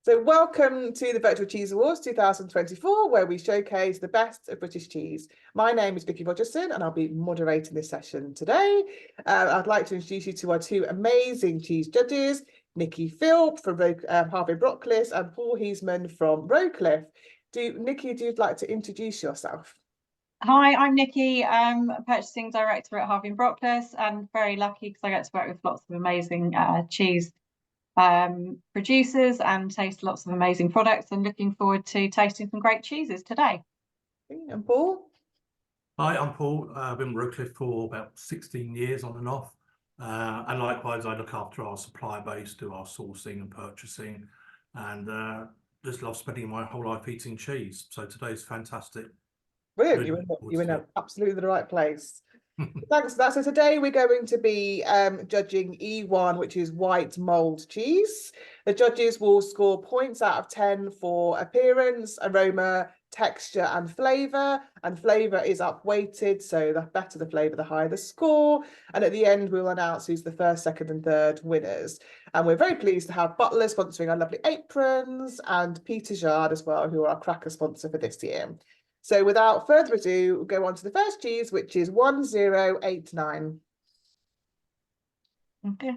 So welcome to the Virtual Cheese Awards 2024, where we showcase the best of British cheese. My name is Vicky Rogerson, and I'll be moderating this session today. I'd like to introduce you to our two amazing cheese judges, Nikki Philp from Harvey Brockcliffe and Paul Heisman from Rowcliffe. Nikki, do you like to introduce yourself? Hi, I'm Nikki. I'm a purchasing director at Harvey Brockcliffe, and very lucky because I get to work with lots of amazing cheese producers and taste lots of amazing products, and looking forward to tasting some great cheeses today. And Paul? Hi, I'm Paul. I've been with Rowcliffe for about 16 years on and off. And likewise, I look after our supply base, do our sourcing and purchasing, and just love spending my whole life eating cheese. So today's fantastic. Brilliant, you're in absolutely the right place. Thanks for that. So today we're going to be judging E1, which is white mould cheese. The judges will score points out of 10 for appearance, aroma, texture and flavour. And flavour is up-weighted, so the better the flavour, the higher the score. And at the end, we'll announce who's the first, second and third winners. And we're very pleased to have Butler sponsoring our lovely aprons, and Peter Jard as well, who are our cracker sponsor for this year. So without further ado, we'll go on to the first cheese, which is 1089. Okay.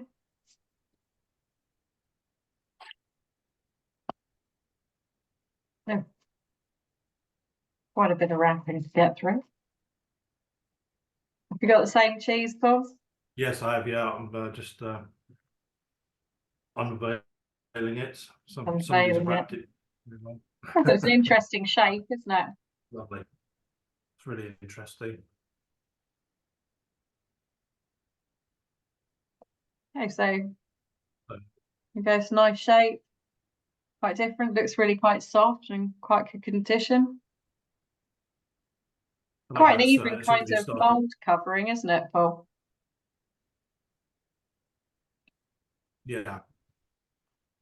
Oh. Quite a bit of wrapping to get through. Have you got the same cheese, Paul? Yes, I have. Yeah, I'm just unveiling it. Somebody's wrapped it. It's an interesting shape, isn't it? Lovely. It's really interesting. Okay, so you go, it's a nice shape, quite different, looks really quite soft and quite good condition. Quite an even kind of mould covering, isn't it, Paul? Yeah.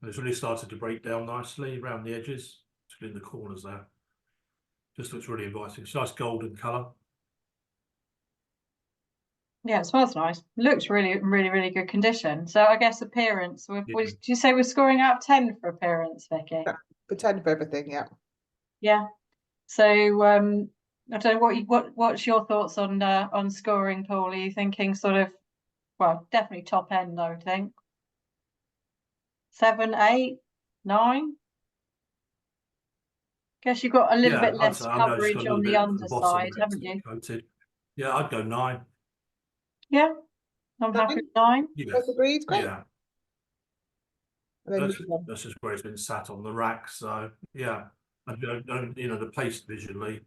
It's really started to break down nicely around the edges, particularly in the corners there. Just looks really inviting. It's a nice golden colour. Yeah, it smells nice. Looks really, really, really good condition. So I guess appearance. Did you say we're scoring out of 10 for appearance, Vicky? For 10 for everything, yeah. Yeah. So I don't know what's your thoughts on scoring, Paul? Are you thinking sort of, well, definitely top end, I would think. 7, 8, 9? Guess you've got a little bit less coverage on the underside, haven't you? Coated. Yeah, I'd go 9. Yeah, I'm happy with 9. Yeah. Agreed, great. Yeah. That's just where it's been sat on the rack. So yeah, and you know, the paste visually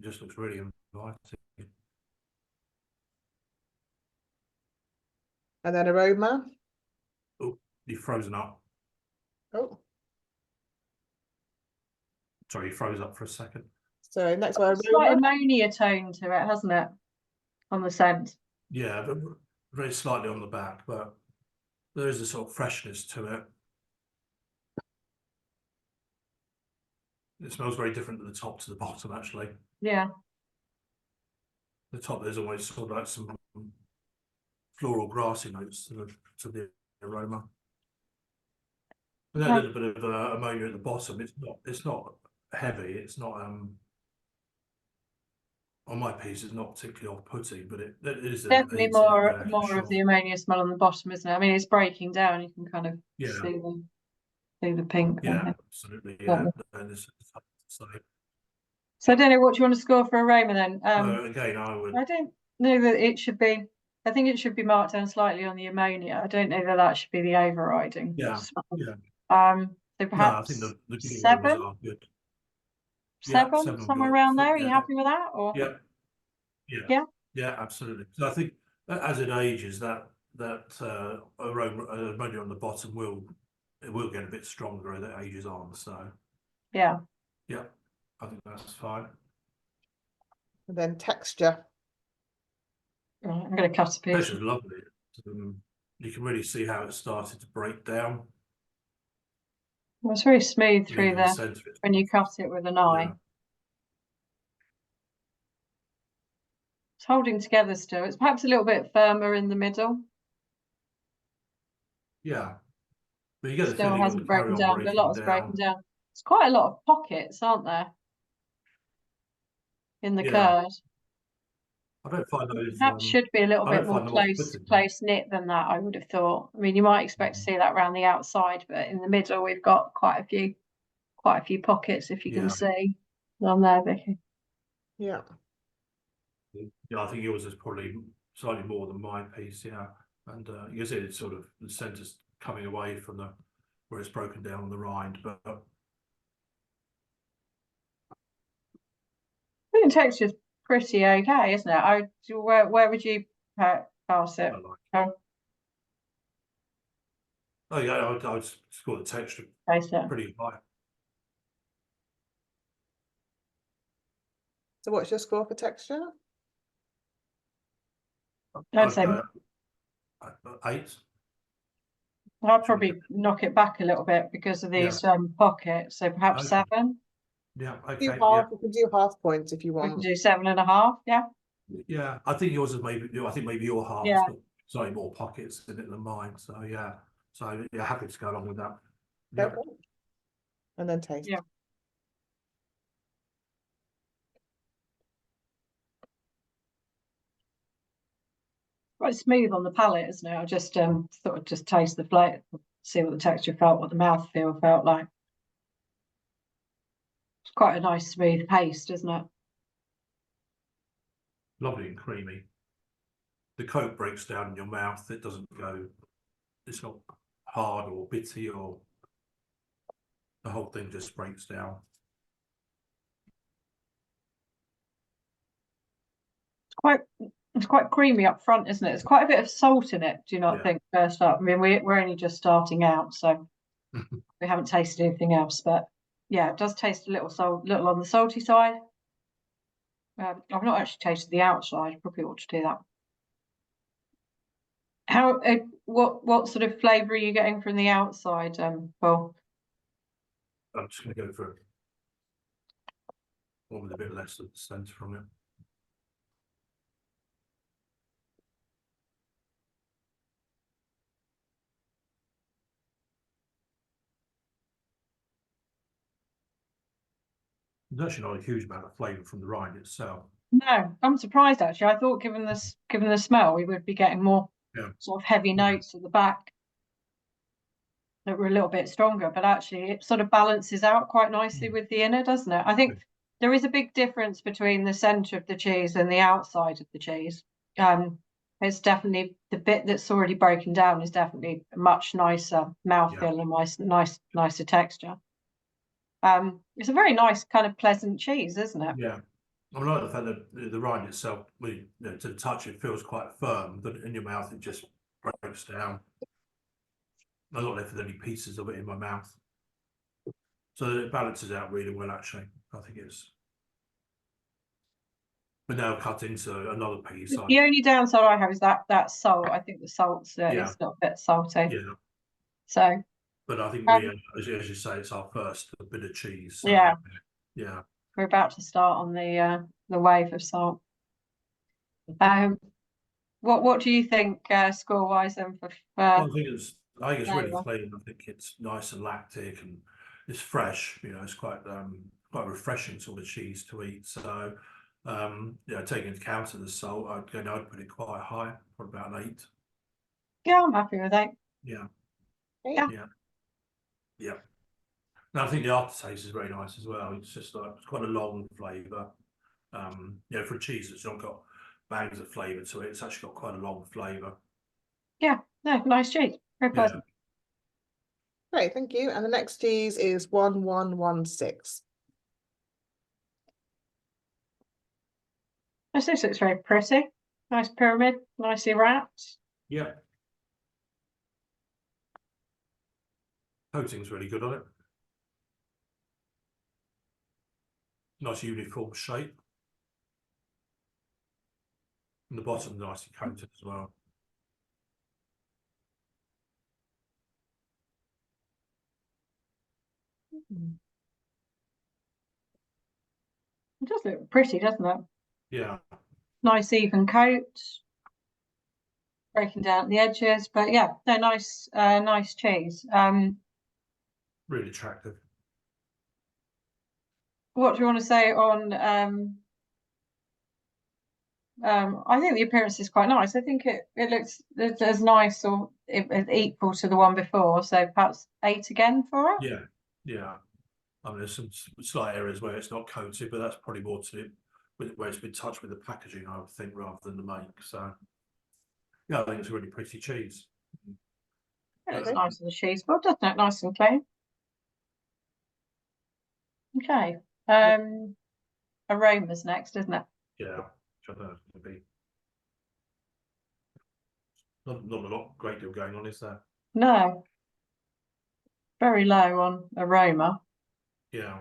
just looks really inviting. And then aroma. Oh, you've frozen up. Oh. Sorry, you froze up for a second. So next one, slight ammonia tone to it, hasn't it? On the scent. Yeah, but very slightly on the back, but there is a sort of freshness to it. It smells very different at the top to the bottom, actually. Yeah. The top, there's always sort of like some floral grassy notes to the aroma. And then a little bit of ammonia at the bottom. It's not heavy. It's not on my piece. It's not particularly off-putting, but it is definitely more of the ammonia smell on the bottom, isn't it? I mean, it's breaking down. You can kind of see the pink. Yeah, absolutely. Yeah. So I don't know what you want to score for aroma then. Again, I don't know that it should be. I think it should be marked down slightly on the ammonia. I don't know that should be the overriding. Yeah. smell. Yeah. So perhaps I think the 7. Are good. 7, somewhere around there. Are you happy with that? Or yeah, absolutely. So I think as it ages, that aroma, ammonia on the bottom will get a bit stronger as it ages on. So yeah, I think that's fine. And then texture. Right, I'm going to cut a piece. Texture's lovely. You can really see how it started to break down. Well, it's very smooth through there when you cut it with a knife. Yeah. It's holding together still. It's perhaps a little bit firmer in the middle. Yeah. But you get the Still feeling it hasn't will carry broken on down, but a lot breaking has broken down. down. It's quite a lot of pockets, aren't there, in the Yeah, curd? I don't find those. Perhaps should be a little I bit don't more find them off-putting. close knit than that, I would have thought. I mean, you might expect to see that around the outside, but in the middle we've got quite a few pockets, if you can Yeah, see on there, Vicky. Yeah. yeah. I think yours is probably slightly more than my piece. Yeah, and you can see it's sort of the centre's coming away from the where it's broken down on the rind, but I think the texture's pretty okay, isn't it? Where would you pass it? I like. Oh, Oh yeah, I would score the texture taste it. pretty high. So what's your score for texture? I'd say I'd 8. I'd probably knock it back a little bit because of these pockets, so perhaps Okay. 7. Yeah. Do Okay. half, you can do half points if you We can want. do 7.5. Yeah. Yeah. I think yours is maybe. I think maybe your half's Yeah. got slightly more pockets in it than mine. So yeah. So yeah, happy to go along with that. Okay, Yeah. great. And then taste. Yeah. Quite smooth on the palate, isn't it? I just thought I'd just taste the flavour, see what the texture felt, what the mouthfeel felt like. It's quite a nice smooth paste, isn't it? Lovely and creamy. The coat breaks down in your mouth. It doesn't go. It's not hard or bitty, or the whole thing just breaks down. It's quite creamy up front, isn't it? There's quite a bit of salt in it, do you not Yeah. think, first up? I mean, we're only just starting out, so we haven't tasted anything else, but yeah, it does taste a little on the salty side. I've not actually tasted the outside. Probably ought to do that. How? What sort of flavour are you getting from the outside, Paul? I'm just going to go for one with a bit less of the centre from it. There's actually not a huge amount of flavour from the rind itself. No, I'm surprised actually. I thought given the smell, we would be getting more sort of heavy notes at the back that were a little bit stronger, but actually it sort of balances out quite nicely with the inner, doesn't it? I think there is a big difference between the centre of the cheese and the outside of the cheese. It's definitely the bit that's already broken down is definitely a much nicer mouthfeel and nicer texture. It's a very nice kind of pleasant cheese, isn't it? Yeah. I like the fact that the rind itself, to the touch, it feels quite firm, but in your mouth it just breaks down. I'm not left with any pieces of it in my mouth, so it balances out really well. Actually, I think it's. But now cut into another piece. The only downside I have is that salt. I think the salt's Yeah. it's a little bit salty. Yeah. So. But I think we, as you say, it's our first bit of cheese. So, yeah. Yeah. We're about to start on the wave of salt. What do you think score wise then for? Well, I think it's really flavour? clean. I think it's nice and lactic and it's fresh. It's quite refreshing sort of cheese to eat. So taking into account of the salt, I'd put it quite high, probably about an 8. Yeah, I'm happy with that. Yeah. Yeah. Yeah. Yeah. Now I think the aftertaste is very nice as well. It's just it's quite a long flavour. For a cheese that's not got bags of flavour to it, it's actually got quite a long flavour. Yeah, no, nice cheese. Very pleasant. Great, thank you. And the next cheese is 1116. This looks very pretty. Nice pyramid, nicely wrapped. Yeah. Coating's really good on it. Nice uniform shape. And the bottom nicely coated as well. It does look pretty, doesn't it? Yeah. Nice even coat. breaking down the edges, but yeah, they're nice, nice cheese. Really attractive. What do you want to say on? I think the appearance is quite nice. I think it looks as nice or equal to the one before. So perhaps 8 again for it. Yeah. I mean, there's some slight areas where it's not coated, but that's probably more to with where it's been touched with the packaging, I would think, rather than the make. So yeah, I think it's a really pretty cheese. It looks nice on the cheese board, doesn't it? Nice and clean. Okay. Aromas next, isn't it? Yeah, which I don't know if it's going to be. Not a lot, great deal going on, is there? No. Very low on aroma. Yeah.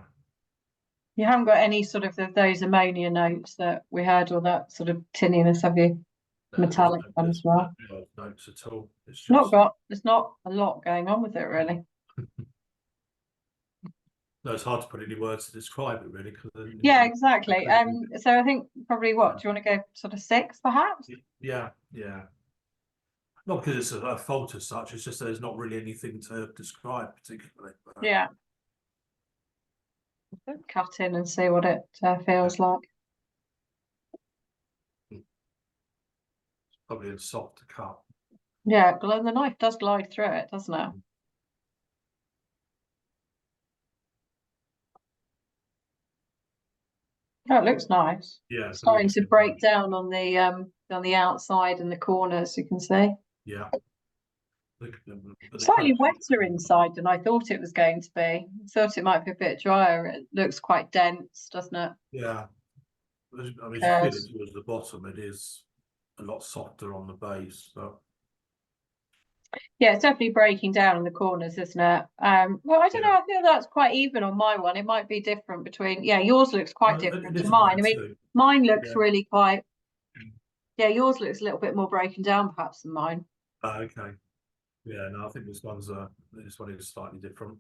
You haven't got any sort of those ammonia notes that we heard, or that sort of tinniness, have you? Metallic one as well. No notes at all. It's just there's not a lot going on with it really. No, it's hard to put any words to describe it really. Yeah, exactly. So I think probably what, do you want to go sort of 6 perhaps? Yeah. Not because it's a fault as such, it's just that there's not really anything to describe particularly. But... Yeah. Cut in and see what it feels like. Probably a softer cut. Yeah, the knife does glide through it, doesn't it? Oh, it looks nice. Yeah, starting to break down on the outside and the corners, you can see. Yeah. Slightly wetter inside than I thought it was going to be. I thought it might be a bit drier. It looks quite dense, doesn't it? Yeah. I mean, if you feel it towards the bottom, it is a lot softer on the base, but yeah, it's definitely breaking down in the corners, isn't it? Well, I don't know. I feel that's quite even on my one. It might be different between. Yeah, yours looks quite different to mine. I mean, mine looks really quite. Yeah, yours looks a little bit more breaking down, perhaps, than mine. Okay. Yeah, no, I think this one is slightly different.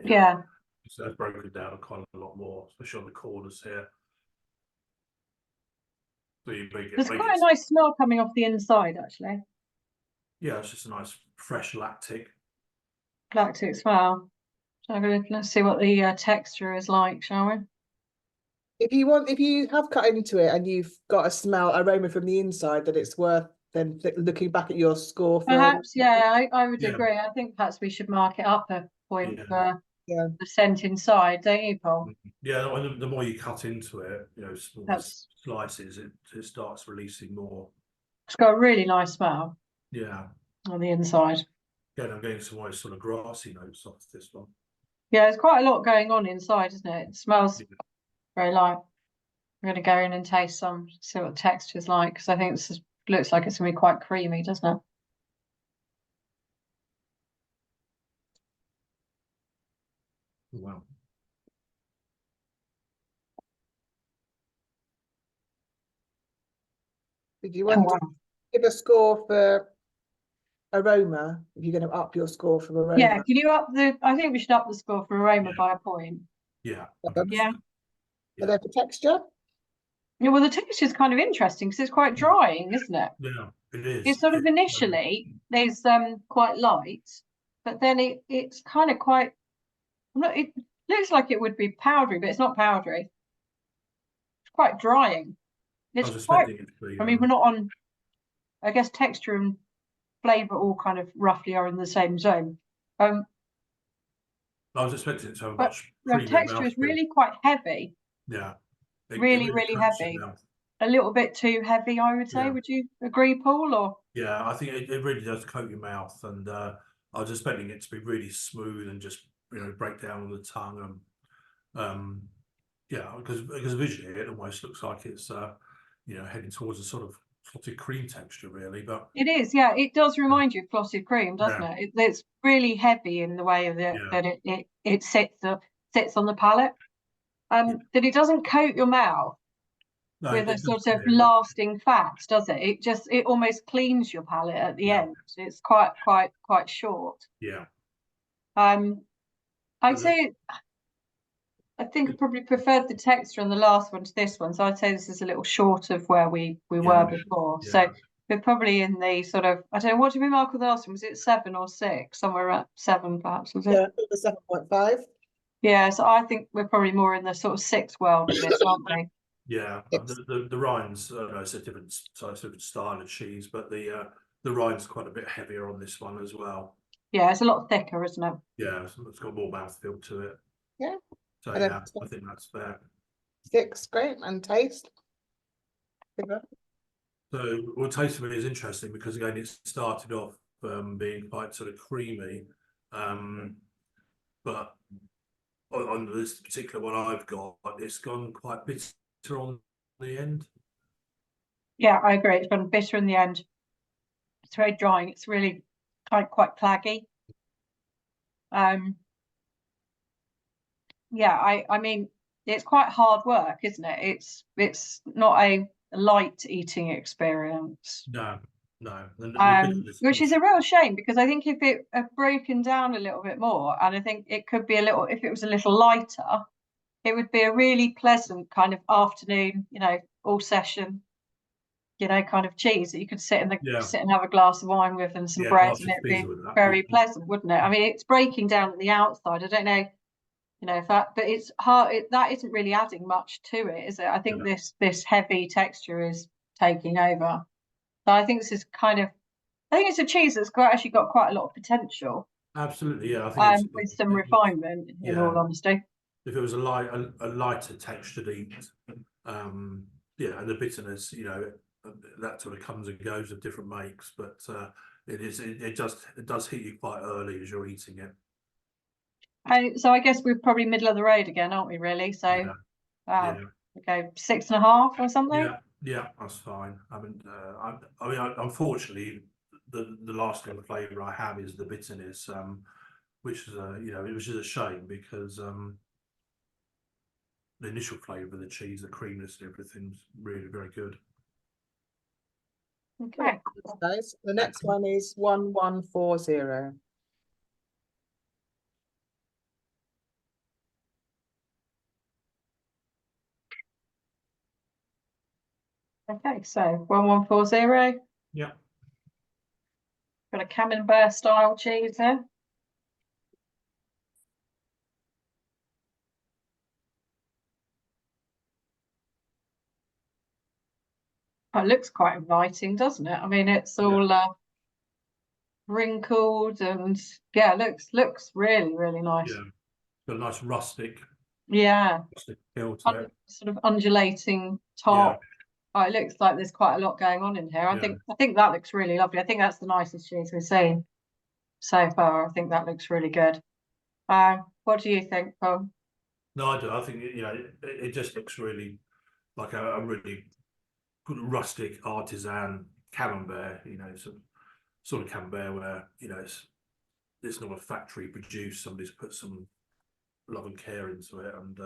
Yeah. So it's broken down quite a lot more, especially on the corners here. So there's quite a nice smell coming off the inside, actually. Yeah, it's just a nice fresh lactic smell. So let's see what the texture is like, shall we? If you have cut into it and you've got a smell aroma from the inside, that it's worth then looking back at your score. Perhaps, yeah, I would agree. I think perhaps we should mark it up a point for the scent inside, don't you, Paul? Yeah, the more you cut into it, small slices, it starts releasing more. It's got a really nice smell. Yeah. On the inside. Yeah, I'm getting some more sort of grassy notes off this one. Yeah, there's quite a lot going on inside, isn't it? It smells very light. I'm going to go in and taste some, see what the texture's like, because I think this looks like it's going to be quite creamy, doesn't it? Wow. Did you want to give a score for aroma? If you're going to up your score for aroma? Yeah, can you I think we should up the score for aroma by a point. Yeah. Yeah. And then for texture? Yeah, well, the texture is kind of interesting because it's quite drying, isn't it? Yeah, it is. It's sort of initially there's quite light, but then it's kind of quite. It looks like it would be powdery, but it's not powdery. It's quite drying. It's quite. I mean, we're not on. I guess texture and flavour all kind of roughly are in the same zone. I was expecting it to have much. The texture is really quite heavy. Yeah. Really heavy. A little bit too heavy, I would say. Would you agree, Paul? Or yeah, I think it really does coat your mouth, and I was expecting it to be really smooth and just break down on the tongue. Yeah, because visually it almost looks like it's heading towards a sort of clotted cream texture, really. But it is, yeah. It does remind you of clotted cream, doesn't it? It's really heavy in the way of that it sits on the palate. That it doesn't coat your mouth with a sort of lasting fat, does it? It almost cleans your palate at the end. It's quite short. Yeah. I'd say I think I probably preferred the texture on the last one to this one, so I'd say this is a little short of where we were before. So we're probably in the sort of, I don't know, what did we mark with the last one? Was it 7 or 6? Somewhere at 7, perhaps, was it? Yeah, the 7.5. Yeah, so I think we're probably more in the sort of 6 world of this, aren't we? Yeah, the rinds, it's a different style of cheese, but the rind's quite a bit heavier on this one as well. Yeah, it's a lot thicker, isn't it? Yeah, it's got more mouthfeel to it. Yeah. So And then yeah, I think that's fair. 6, great, and taste. So, well, taste of it is interesting because again, it started off being quite sort of creamy, but on this particular one I've got, it's gone quite bitter on the end. Yeah, I agree. It's gone bitter in the end. It's very drying. It's really quite plaggy. Yeah, I mean, it's quite hard work, isn't it? It's not a light eating experience. No. Which is a real shame, because I think if it had broken down a little bit more, and I think it could be a little, if it was a little lighter, it would be a really pleasant kind of afternoon, all session, kind of cheese that you could sit and have a glass of wine with and some bread, and it'd be very pleasant, wouldn't it? I mean, it's breaking down at the outside. I don't know, if that, but it's hard. That isn't really adding much to it, is it? I think this heavy texture is taking over. So I think this is I think it's a cheese that's actually got quite a lot of potential. Absolutely, yeah. I think with some refinement, in all honesty. If it was a lighter textured eat, and the bitterness, that sort of comes and goes of different makes, but it does hit you quite early as you're eating it. So I guess we're probably middle of the road again, aren't we? Really? So, okay, 6.5 or something. Yeah, that's fine. I mean, unfortunately, the lasting flavour I have is the bitterness, which is which is a shame, because the initial flavour of the cheese, the creaminess and everything's really very good. Okay. Nice. The next one is 1140. Okay, so 1140. Yeah. Got a camembert style cheese here. Oh, it looks quite inviting, doesn't it? I mean, it's all wrinkled, and looks really, really nice. Yeah, got a nice rustic feel to it. Sort of undulating top. Oh, it looks like there's quite a lot going on in here. I think that looks really lovely. I think that's the nicest cheese we've seen so far. I think that looks really good. What do you think, Paul? No, I do. I think it just looks really like a really good rustic artisan camembert. Sort of camembert where it's not a factory produced. Somebody's put some love and care into it. And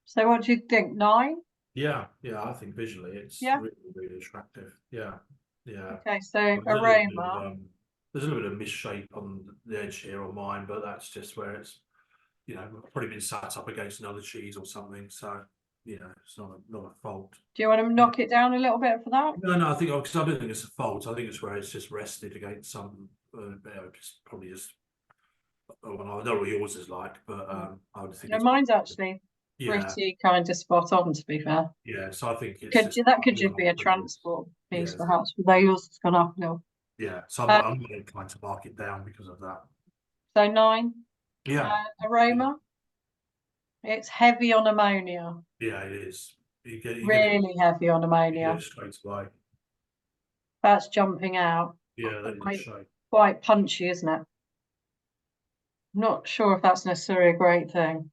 so, what do you think? 9? Yeah, I think visually it's really, really attractive. Yeah. Okay, so aroma. There's a little bit of misshape on the edge here on mine, but that's just where it's probably been sat up against another cheese or something. So it's not a fault. Do you want to knock it down a little bit for that? No, I think, because I don't think it's a fault. I think it's where it's just rested against some. Just probably just. Well, I know what yours is like, but I would think. Mine's actually pretty kind of spot on, to be fair. Yeah, so I think that could just be a transport piece, perhaps, although yours has gone up a little. Yeah, so I'm not inclined to mark it down because of that. So 9. Yeah. Aroma. It's heavy on ammonia. Yeah, it is. Really heavy on ammonia. Straight away. That's jumping out. Yeah, that is quite punchy, isn't it? Not sure if that's necessarily a great thing.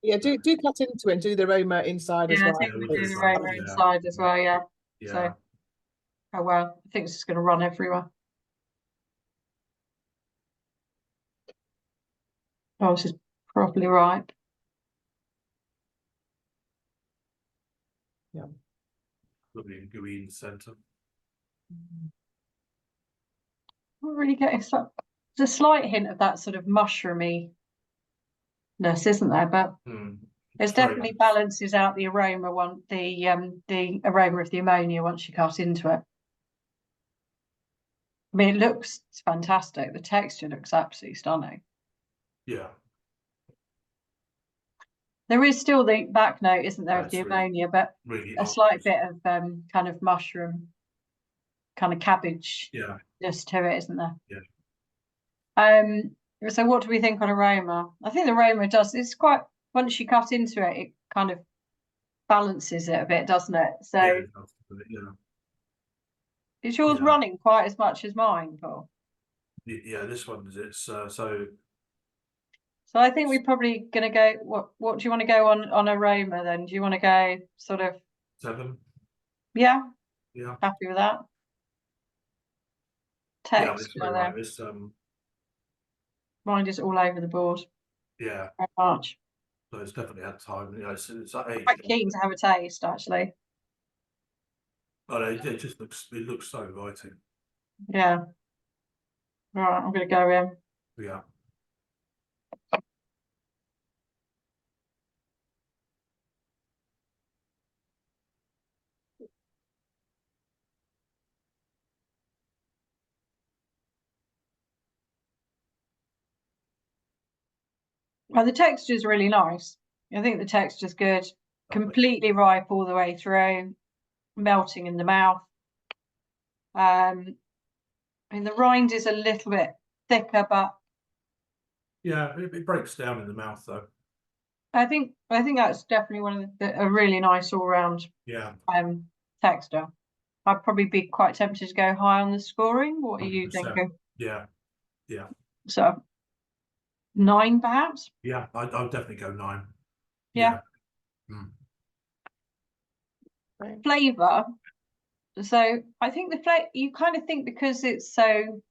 Yeah, do cut into it and do the aroma inside as well. I think we do the aroma inside as well, yeah. So, oh well, I think it's just going to run everywhere. Oh, this is properly ripe. Yeah. Lovely and gooey in the centre. I'm really getting there's a slight hint of that sort of mushroomy-ness, isn't there? But it definitely balances out the aroma the aroma of the ammonia once you cut into it. I mean, it looks fantastic. The texture looks absolutely stunning. Yeah. There is still the back note, isn't there, of That's the really, ammonia, but really a slight bit of kind of mushroom, kind of cabbage Yeah. just to it, isn't there? Yeah. So what do we think on aroma? I think the aroma does, it's quite, once you cut into it, it kind of balances it a bit, doesn't it? So Yeah, yeah. is yours Yeah. running quite as much as mine, Paul? Yeah, this one is it's so So I think we're probably going to go, what do you want to go on aroma then? Do you want to go sort of 7. Yeah, Yeah. happy with that. Yeah, Text, it's very right. It's mine is all over the board yeah. very much. So it's definitely had time. You know, it's that age. Quite keen to have a taste, actually. But it just looks so inviting. Yeah. Right, I'm going to go in. Yeah. Well, the texture is really nice. I think the texture is good. Completely ripe all the way through, melting in the mouth. I mean, the rind is a little bit thicker, but Yeah, it breaks down in the mouth though. I think that's definitely one of a really nice all round Yeah. texture. I'd probably be quite tempted to go high on the scoring. What are you 100%. thinking? Yeah. Yeah. So 9 perhaps? Yeah, I'll definitely go 9. Yeah. Mm. Flavour. So I think the flavor, you kind of think because it's so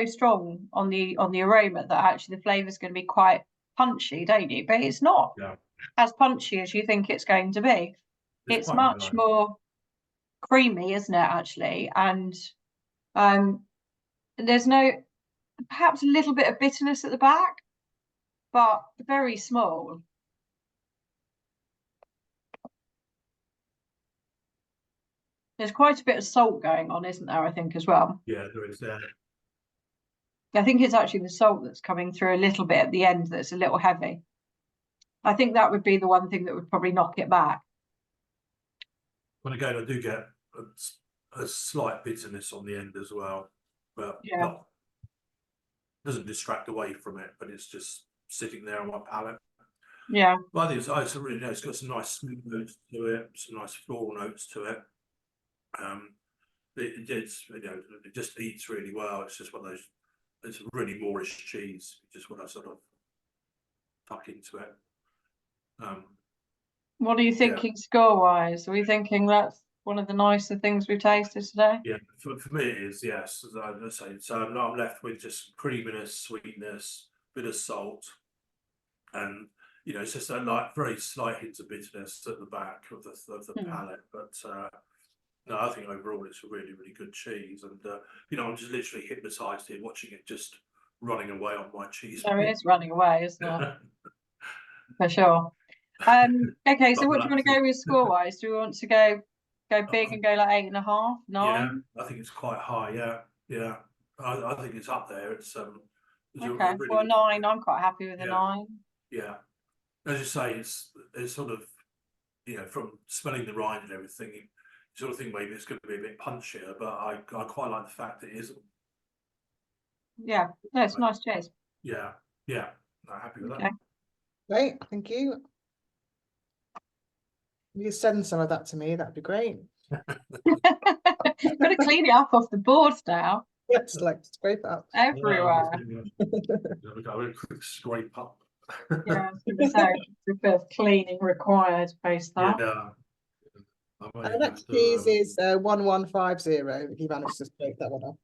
strong on the aroma that actually the flavour is going to be quite punchy, don't you? But it's not Yeah. as punchy as you think it's going to be. It's quite much nice. more creamy, isn't it, actually? And there's perhaps a little bit of bitterness at the back, but very small. There's quite a bit of salt going on, isn't there, I think, as well? Yeah, there is there. I think it's actually the salt that's coming through a little bit at the end that's a little heavy. I think that would be the one thing that would probably knock it back. But again, I do get a slight bitterness on the end as well, but Yeah. doesn't distract away from it, but it's just sitting there on my palate. Yeah. But I think it's really nice. It's got some nice smooth notes to it, some nice floral notes to it. It's it just eats really well. It's just one of those. It's a really Moorish cheese. You just want to sort of tuck into it. What are you thinking score-wise? Are we thinking that's one of the nicer things we've tasted today? Yeah, for me it is, yes. As I say, so I'm left with just creaminess, sweetness, bit of salt, and it's just a very slight hint of bitterness at the back of the palate. But no, I think overall it's a really, really good cheese, and I'm just literally hypnotised here watching it just running away on my cheese. There it is running away, isn't it? For sure. Okay, so what do you want to go with score-wise? Do we want to go big and go like 8.5, 9? Yeah, I think it's quite high. Yeah. I think it's up there. It's okay. Well, 9. I'm quite happy with a 9. Yeah, as you say, it's sort of from smelling the rind and everything, you sort of think maybe it's going to be a bit punchier, but I quite like the fact that it isn't. Yeah, no, it's nice cheese. Yeah, I'm happy with Okay. that. Great, thank you. You send some of that to me, that'd be great. Got to clean it up off the board now. Yes, like scrape it up everywhere. Got a quick scrape up. Yeah, I was going to say a bit of cleaning required post that. Yeah. The next cheese is 1150. If you manage to scrape that one up.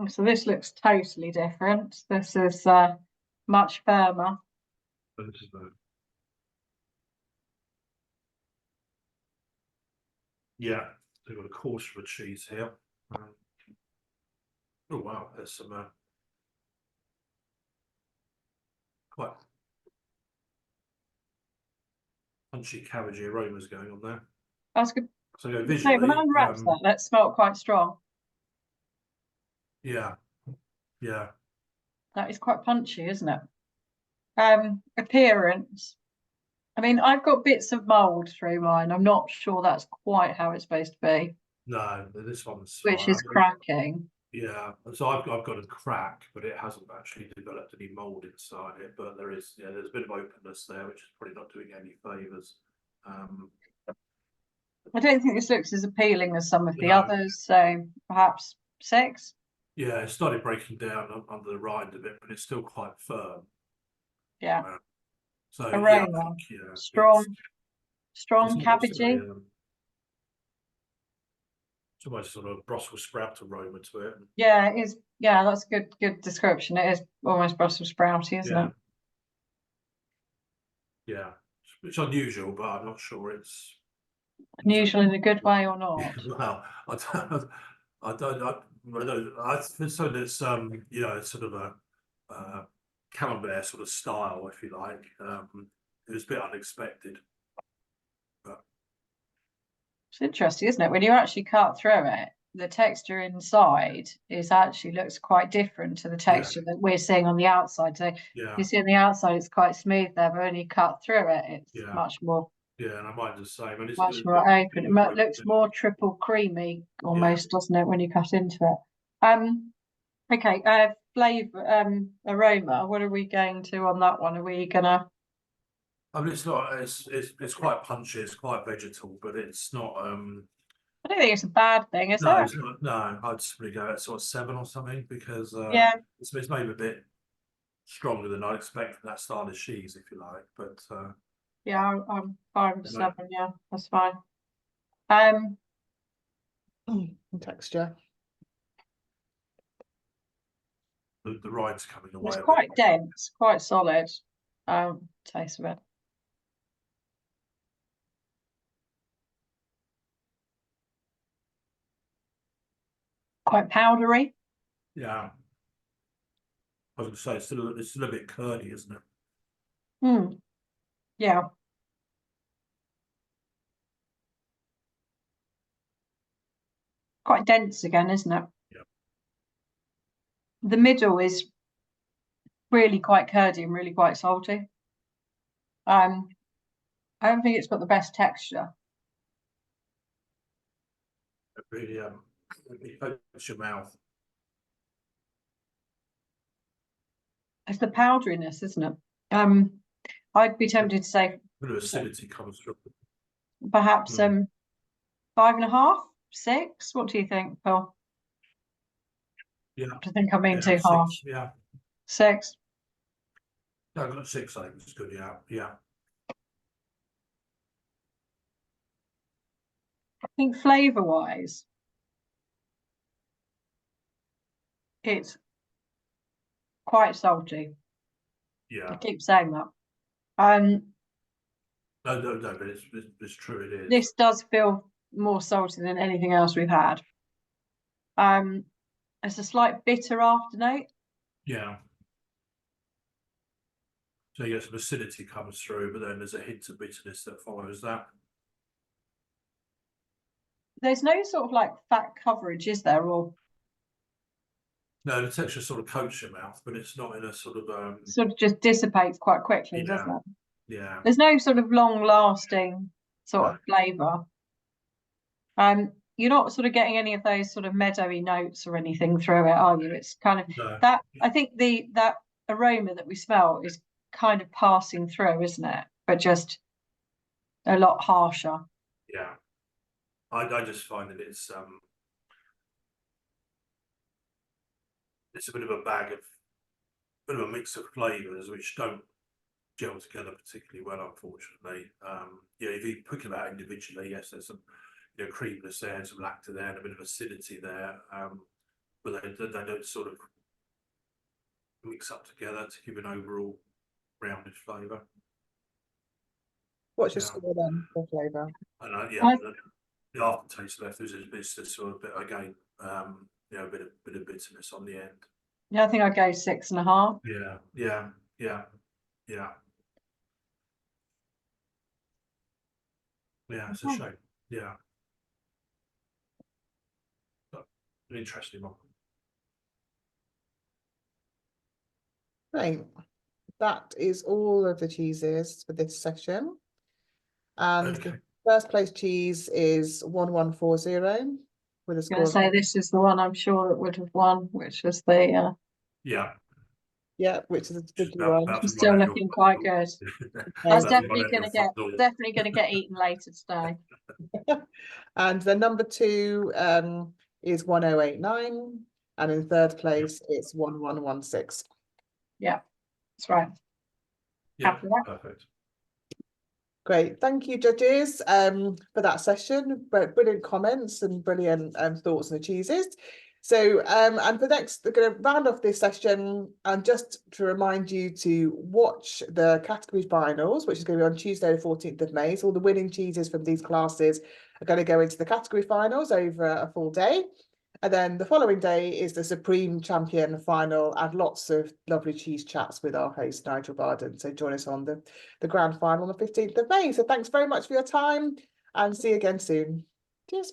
So this looks totally different. This is much firmer. Yeah, they've got a course for cheese here. Oh wow, there's some quite punchy cabbagey aromas going on there. I was So go So visually. when I unwrapped that smelled quite strong. Yeah, yeah. That is quite punchy, isn't it? Appearance. I mean, I've got bits of mould through mine. I'm not sure that's quite how it's supposed to be. No, this one's Which fine. is cracking. Yeah, so I've got a crack, but it hasn't actually developed any mould inside it. But there's a bit of openness there, which is probably not doing any favours. I don't think this looks as appealing as some of the No. others, so perhaps 6. Yeah, it started breaking down under the rind a bit, but it's still quite firm. Yeah. So Aroma. yeah, I think, strong it's cabbagey. It's almost sort of Brussels sprout aroma to it. Yeah, it is. Yeah, that's a good description. It is almost Brussels sprouty, isn't it? Yeah, it's unusual, but I'm not sure it's Unusual in a good way or not. well. I feel so that it's it's sort of a camembert sort of style, if you like. It was a bit unexpected. But It's interesting, isn't it? When you actually cut through it, the texture inside actually looks quite different to the texture that we're seeing on the outside. So you see on the outside it's quite smooth there, but when you cut through it, it's much more. Yeah, and I might just say, it's much more open. It looks more triple creamy almost, doesn't it, when you cut into it? Okay, flavour, aroma. What are we going to on that one? Are we gonna? I mean, it's not. It's quite punchy. It's quite vegetal, but it's not. I don't think it's a bad thing, is No, it? it's not. No, I'd probably go at sort of 7 or something because Yeah, it's maybe a bit stronger than I'd expect from that style of cheese, if you like. But yeah, I'm fine with 7. Yeah, that's fine. Texture. the ride's coming away. It's quite dense, quite solid. Taste of it. Quite powdery. Yeah. I was going to say it's still a bit curdy, isn't it? Yeah. Quite dense again, isn't it? Yeah. The middle is really quite curdy and really quite salty. I don't think it's got the best texture. It really it coats your mouth. It's the powderiness, isn't it? I'd be tempted to say A bit of acidity comes through. perhaps 5.5, 6. What do you think, Paul? Yeah. I think I'm being too 6, harsh. Yeah. 6. No, I've got 6. I think it's good. Yeah. Yeah. I think flavour-wise, it's quite salty. Yeah. I keep saying that. No, but it's true. It is. This does feel more salty than anything else we've had. It's a slight bitter afternote. Yeah. So you get some acidity comes through, but then there's a hint of bitterness that follows that. There's no sort of like fat coverage, is there? Or no, the texture sort of coats your mouth, but it's not in a sort of just dissipates quite quickly, doesn't it? Yeah. There's no sort of long-lasting sort of flavour. You're not sort of getting any of those sort of meadowy notes or anything through it, are you? It's kind of that. I think that aroma that we smell is kind of passing through, isn't it? But just a lot harsher. Yeah. I just find that it's a bit of a mix of flavours which don't gel together particularly well, unfortunately. If you pick them out individually, yes, there's some creaminess there, some lacto there, and a bit of acidity there, but they don't sort of mix up together to give an overall rounded flavour. What's your score then for flavour? And the aftertaste left is this sort of bit again, a bit of bitterness on the end. Yeah, I think I go 6.5. Yeah. Yeah, it's a shame. Yeah. an interesting one. Right, that is all of the cheeses for this session. And Okay. the first place cheese is 1140 with a I'm score going to of, say this is the one I'm sure that would have won, which was the Yeah. yeah, which is a tricky That- one. that's it's the still one looking quite good. That's That's the definitely one at going your to get front door. eaten later today. And the number 2 is 1089, and in third place it's 1116. Yeah, that's right. Yeah, Happy with that. perfect. Great, thank you, judges, for that session. But brilliant comments and brilliant thoughts on the cheeses. So, and for next, we're going to round off this session, and just to remind you to watch the category finals, which is going to be on Tuesday, the 14th of May. So all the winning cheeses from these classes are going to go into the category finals over a full day. And then the following day is the Supreme Champion final, and lots of lovely cheese chats with our host, Nigel Barden. So join us on the grand final on the 15th of May. So thanks very much for your time, and see you again soon. Cheers.